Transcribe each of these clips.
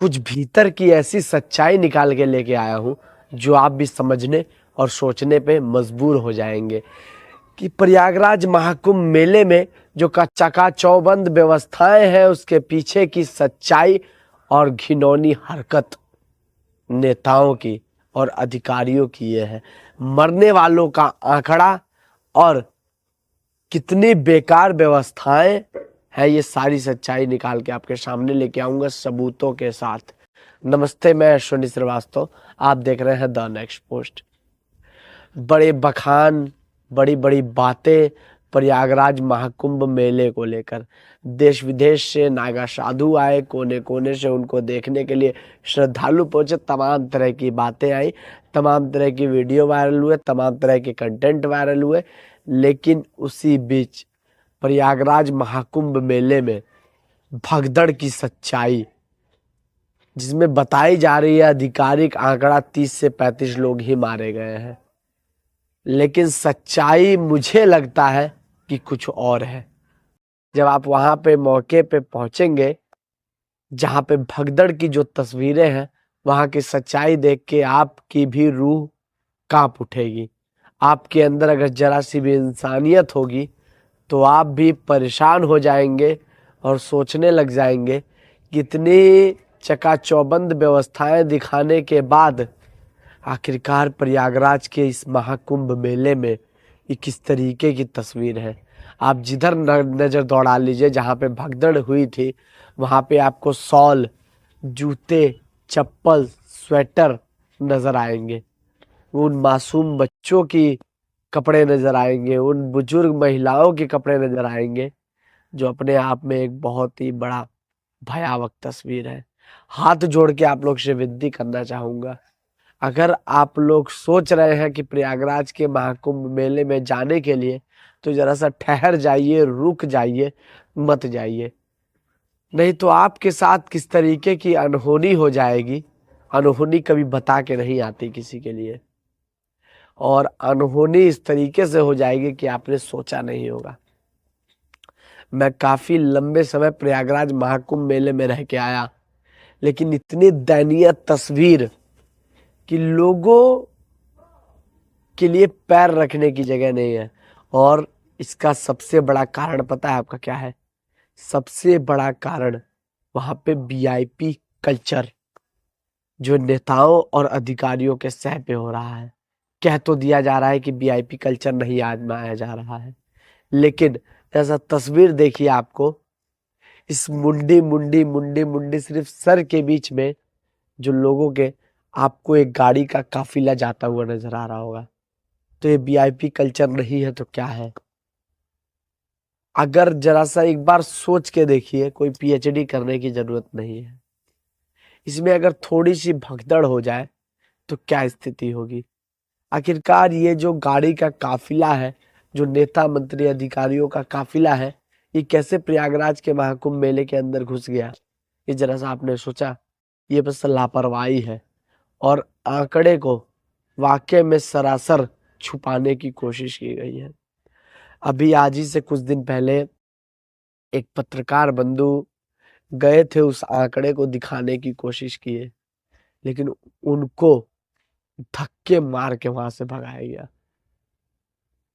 कुछ भीतर की ऐसी सच्चाई निकाल के लेके आया हूं जो आप भी समझने और सोचने पे मजबूर हो जाएंगे कि प्रयागराज महाकुंभ मेले में जो चकाचौबंद व्यवस्थाएं हैं उसके पीछे की सच्चाई और घिनौनी हरकत नेताओं की और अधिकारियों की ये है। मरने वालों का आंकड़ा और कितनी बेकार व्यवस्थाएं है, ये सारी सच्चाई निकाल के आपके सामने लेके आऊंगा सबूतों के साथ। नमस्ते, मैं अश्विनी श्रीवास्तव, आप देख रहे हैं द नेक्स्ट पोस्ट। बड़े बखान, बड़ी बड़ी बातें प्रयागराज महाकुंभ मेले को लेकर। देश विदेश से नागा साधु आए, कोने कोने से उनको देखने के लिए श्रद्धालु पहुंचे, तमाम तरह की बातें आई, तमाम तरह की वीडियो वायरल हुए, तमाम तरह के कंटेंट वायरल हुए। लेकिन उसी बीच प्रयागराज महाकुंभ मेले में भगदड़ की सच्चाई, जिसमें बताई जा रही है आधिकारिक आंकड़ा 30 से 35 लोग ही मारे गए हैं, लेकिन सच्चाई मुझे लगता है कि कुछ और है। जब आप वहां पे मौके पे पहुंचेंगे, जहां पे भगदड़ की जो तस्वीरें हैं, वहां की सच्चाई देख के आपकी भी रूह कांप उठेगी। आपके अंदर अगर जरा सी भी इंसानियत होगी तो आप भी परेशान हो जाएंगे और सोचने लग जाएंगे कि इतनी चकाचौबंद व्यवस्थाएं दिखाने के बाद आखिरकार प्रयागराज के इस महाकुंभ मेले में ये किस तरीके की तस्वीर है। आप जिधर नज़र दौड़ा लीजिए, जहाँ पे भगदड़ हुई थी, वहाँ पे आपको शॉल, जूते, चप्पल, स्वेटर नज़र आएंगे। उन मासूम बच्चों की कपड़े नज़र आएंगे, उन बुजुर्ग महिलाओं के कपड़े नज़र आएंगे, जो अपने आप में एक बहुत ही बड़ा भयावह तस्वीर है। हाथ जोड़ के आप लोग से विनती करना चाहूँगा, अगर आप लोग सोच रहे हैं कि प्रयागराज के महाकुंभ मेले में जाने के लिए, तो जरा सा ठहर जाइए, रुक जाइए, मत जाइए। नहीं तो आपके साथ किस तरीके की अनहोनी हो जाएगी, अनहोनी कभी बता के नहीं आती किसी के लिए, और अनहोनी इस तरीके से हो जाएगी कि आपने सोचा नहीं होगा। मैं काफी लंबे समय प्रयागराज महाकुंभ मेले में रह के आया, लेकिन इतनी दयनीय तस्वीर कि लोगों के लिए पैर रखने की जगह नहीं है। और इसका सबसे बड़ा कारण पता है आपका क्या है? सबसे बड़ा कारण वहां पे वीआईपी कल्चर जो नेताओं और अधिकारियों के सह पे हो रहा है। कह तो दिया जा रहा है कि वीआईपी कल्चर नहीं आजमाया जा रहा है, लेकिन ऐसा तस्वीर देखिए आपको, इस मुंडी मुंडी मुंडी मुंडी सिर्फ सर के बीच में जो लोगों के, आपको एक गाड़ी का काफिला जाता हुआ नजर आ रहा होगा। तो ये वीआईपी कल्चर नहीं है तो क्या है? अगर जरा सा एक बार सोच के देखिए, कोई पीएचडी करने की जरूरत नहीं है, इसमें अगर थोड़ी सी भगदड़ हो जाए तो क्या स्थिति होगी। आखिरकार ये जो गाड़ी का काफिला है, जो नेता मंत्री अधिकारियों का काफिला है, ये कैसे प्रयागराज के महाकुंभ मेले के अंदर घुस गया? ये जरा सा आपने सोचा? ये बस लापरवाही है और आंकड़े को वाकई में सरासर छुपाने की कोशिश की गई है। अभी आज ही से कुछ दिन पहले एक पत्रकार बंधु गए थे, उस आंकड़े को दिखाने की कोशिश किए, लेकिन उनको धक्के मार के वहां से भगाया गया।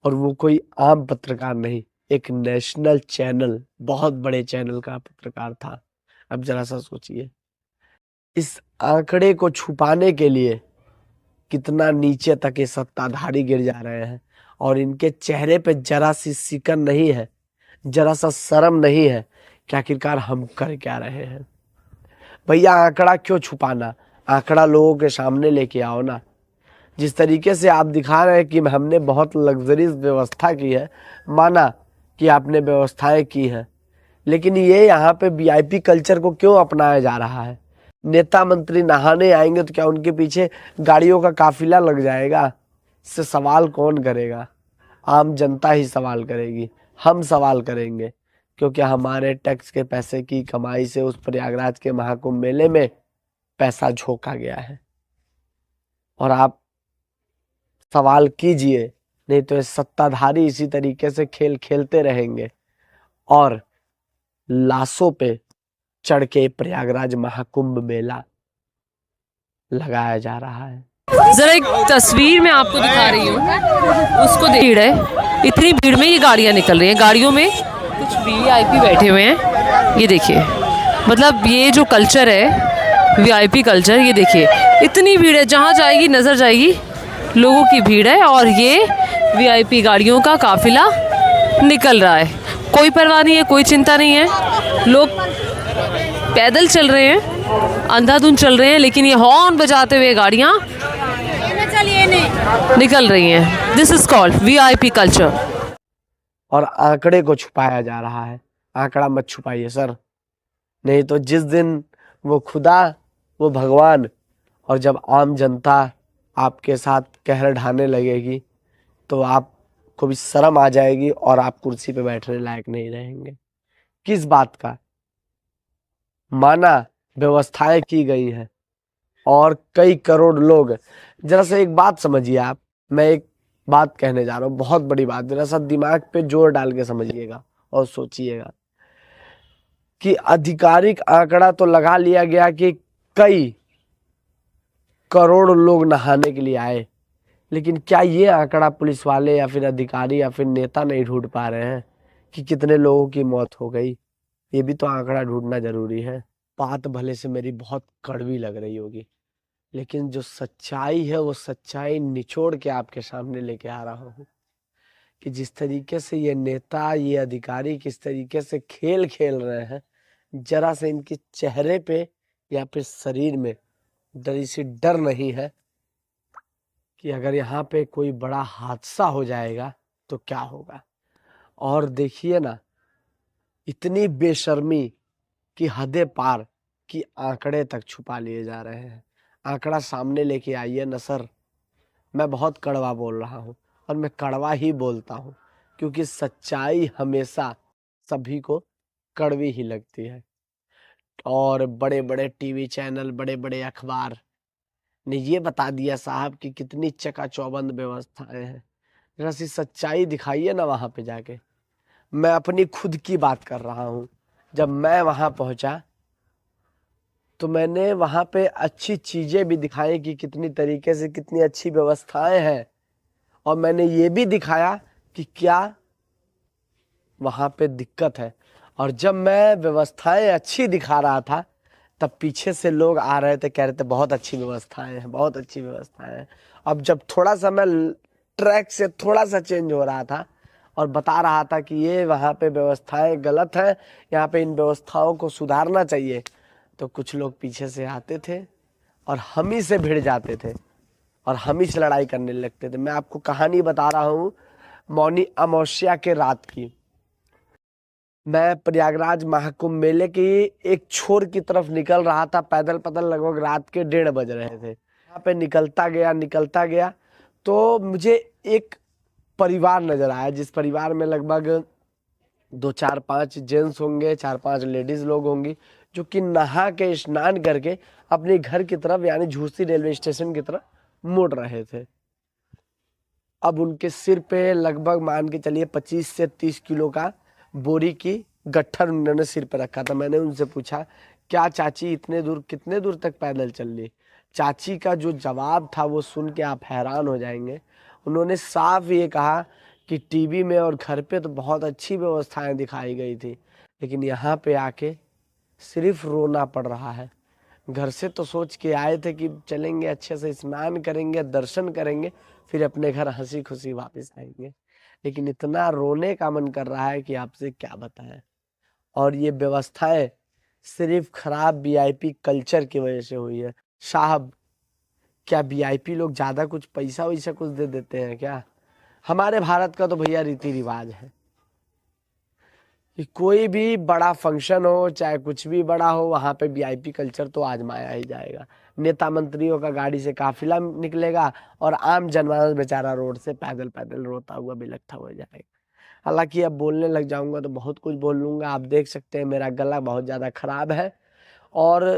और वो कोई आम पत्रकार नहीं, एक नेशनल चैनल, बहुत बड़े चैनल का पत्रकार था। अब जरा सा सोचिए, इस आंकड़े को छुपाने के लिए कितना नीचे तक ये सत्ताधारी गिर जा रहे हैं, और इनके चेहरे पे जरा सी सिकन नहीं है, जरा सा शर्म नहीं है कि आखिरकार हम कर क्या रहे हैं। भैया, आंकड़ा क्यों छुपाना? आंकड़ा लोगों के सामने लेके आओ ना। जिस तरीके से आप दिखा रहे हैं कि हमने बहुत लग्जरीज व्यवस्था की है, माना कि आपने व्यवस्थाएं की हैं, लेकिन ये यहाँ पे वीआईपी कल्चर को क्यों अपनाया जा रहा है? नेता मंत्री नहाने आएंगे तो क्या उनके पीछे गाड़ियों का काफिला लग जाएगा? इससे सवाल कौन करेगा? आम जनता ही सवाल करेगी, हम सवाल करेंगे, क्योंकि हमारे टैक्स के पैसे की कमाई से उस प्रयागराज के महाकुंभ मेले में पैसा झोंका गया है। और आप सवाल कीजिए, नहीं तो ये सत्ताधारी इसी तरीके से खेल खेलते रहेंगे और लाशों पे चढ़ के प्रयागराज महाकुंभ मेला लगाया जा रहा है। जरा एक तस्वीर मैं आपको दिखा रही हूँ, उसको भीड़ है, इतनी भीड़ में ये गाड़ियाँ निकल रही हैं, गाड़ियों में कुछ वीआईपी बैठे हुए हैं। ये देखिए, मतलब ये जो कल्चर है वीआईपी कल्चर, ये देखिए इतनी भीड़ है, जहाँ जाएगी नज़र जाएगी लोगों की भीड़ है। और ये वीआईपी गाड़ियों का काफिला निकल रहा है, कोई परवाह नहीं है, कोई चिंता नहीं है। लोग पैदल चल रहे हैं, अंधाधुंध चल रहे हैं, लेकिन ये हॉर्न बजाते हुए गाड़ियाँ निकल रही हैं। This is called VIP culture. और आंकड़े को छुपाया जा रहा है। आंकड़ा मत छुपाइए सर, नहीं तो जिस दिन वो खुदा, वो भगवान और जब आम जनता आपके साथ कहर ढाने लगेगी तो आपको भी शर्म आ जाएगी और आप कुर्सी पे बैठने लायक नहीं रहेंगे। किस बात का? माना व्यवस्थाएं की गई हैं और कई करोड़ लोग, जरा सा एक बात समझिए आप, मैं एक बात कहने जा रहा हूँ, बहुत बड़ी बात, जरा सा दिमाग पे जोर डाल के समझिएगा और सोचिएगा कि आधिकारिक आंकड़ा तो लगा लिया गया कि कई करोड़ लोग नहाने के लिए आए, लेकिन क्या ये आंकड़ा पुलिस वाले या फिर अधिकारी या फिर नेता नहीं ढूंढ पा रहे हैं कि कितने लोगों की मौत हो गई? ये भी तो आंकड़ा ढूंढना जरूरी है। बात भले से मेरी बहुत कड़वी लग रही होगी, लेकिन जो सच्चाई है वो सच्चाई निचोड़ के आपके सामने लेके आ रहा हूँ कि जिस तरीके से ये नेता, ये अधिकारी किस तरीके से खेल खेल रहे हैं, जरा से इनके चेहरे पे या फिर शरीर में डरी सी डर नहीं है कि अगर यहाँ पे कोई बड़ा हादसा हो जाएगा तो क्या होगा। और देखिए ना, इतनी बेशर्मी की हदें पार कि आंकड़े तक छुपा लिए जा रहे हैं। आंकड़ा सामने लेके आइए न सर। मैं बहुत कड़वा बोल रहा हूँ और मैं कड़वा ही बोलता हूँ क्योंकि सच्चाई हमेशा सभी को कड़वी ही लगती है। और बड़े बड़े टीवी चैनल, बड़े बड़े अखबार ने ये बता दिया साहब कि कितनी चकाचौबंद व्यवस्थाएं हैं। जरा सी सच्चाई दिखाइए ना वहाँ पे जाके। मैं अपनी खुद की बात कर रहा हूँ। जब मैं वहाँ पहुँचा तो मैंने वहाँ पे अच्छी चीज़ें भी दिखाई कि कितनी तरीके से कितनी अच्छी व्यवस्थाएं हैं, और मैंने ये भी दिखाया कि क्या वहाँ पे दिक्कत है। और जब मैं व्यवस्थाएं अच्छी दिखा रहा था तब पीछे से लोग आ रहे थे, कह रहे थे बहुत अच्छी व्यवस्थाएं हैं, बहुत अच्छी व्यवस्थाएं हैं। अब जब थोड़ा सा मैं ट्रैक से थोड़ा सा चेंज हो रहा था और बता रहा था कि ये वहाँ पे व्यवस्थाएं गलत हैं, यहाँ पे इन व्यवस्थाओं को सुधारना चाहिए, तो कुछ लोग पीछे से आते थे और हम ही से भिड़ जाते थे और हम ही से लड़ाई करने लगते थे। मैं आपको कहानी बता रहा हूँ मौनी अमावस्या के रात की। मैं प्रयागराज महाकुंभ मेले की एक छोर की तरफ निकल रहा था पैदल पैदल, लगभग रात के 1:30 बज रहे थे। यहाँ पे निकलता गया तो मुझे एक परिवार नजर आया, जिस परिवार में लगभग 2-4-5 जेंट्स होंगे, 4-5 लेडीज लोग होंगी, जो कि नहा के स्नान करके अपने घर की तरफ यानी झूसी रेलवे स्टेशन की तरफ मुड़ रहे थे। अब उनके सिर पे लगभग मान के चलिए 25 से 30 किलो का बोरी की गट्ठर उन्होंने सिर पे रखा था। मैंने उनसे पूछा, क्या चाची इतने दूर, कितने दूर तक पैदल चल ली? चाची का जो जवाब था वो सुन के आप हैरान हो जाएंगे। उन्होंने साफ ये कहा कि टीवी में और घर पे तो बहुत अच्छी व्यवस्थाएं दिखाई गई थी, लेकिन यहाँ पे आके सिर्फ रोना पड़ रहा है। घर से तो सोच के आए थे कि चलेंगे, अच्छे से स्नान करेंगे, दर्शन करेंगे, फिर अपने घर हंसी खुशी वापस आएंगे, लेकिन इतना रोने का मन कर रहा है कि आपसे क्या बताएं। और ये व्यवस्थाएं सिर्फ खराब वीआईपी कल्चर की वजह से हुई है। साहब, क्या वीआईपी लोग ज्यादा कुछ पैसा वैसा कुछ दे देते हैं क्या? हमारे भारत का तो भैया रीति रिवाज है कि कोई भी बड़ा फंक्शन हो, चाहे कुछ भी बड़ा हो, वहां पे वीआईपी कल्चर तो आजमाया ही जाएगा। नेता मंत्रियों का गाड़ी से काफिला निकलेगा और आम जनमानस बेचारा रोड से पैदल पैदल रोता हुआ बिलखता हुआ जाएगा। हालांकि अब बोलने लग जाऊंगा तो बहुत कुछ बोल लूंगा। आप देख सकते हैं मेरा गला बहुत ज्यादा खराब है और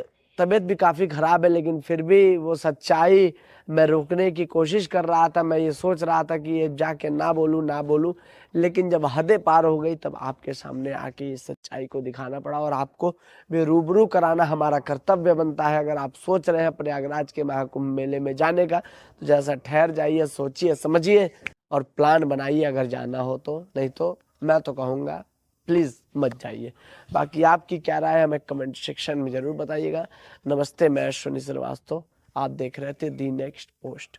तबीयत भी काफ़ी ख़राब है, लेकिन फिर भी वो सच्चाई मैं रोकने की कोशिश कर रहा था। मैं ये सोच रहा था कि ये जाके ना बोलूं, लेकिन जब हदें पार हो गई तब आपके सामने आके इस सच्चाई को दिखाना पड़ा और आपको भी रूबरू कराना हमारा कर्तव्य बनता है। अगर आप सोच रहे हैं प्रयागराज के महाकुंभ मेले में जाने का, तो जैसा ठहर जाइए, सोचिए समझिए और प्लान बनाइए अगर जाना हो तो। नहीं तो मैं तो कहूँगा प्लीज़ मत जाइए। बाकी आपकी क्या राय है हमें कमेंट सेक्शन में ज़रूर बताइएगा। नमस्ते, मैं अश्विनी श्रीवास्तव, आप देख रहे थे दी नेक्स्ट पोस्ट।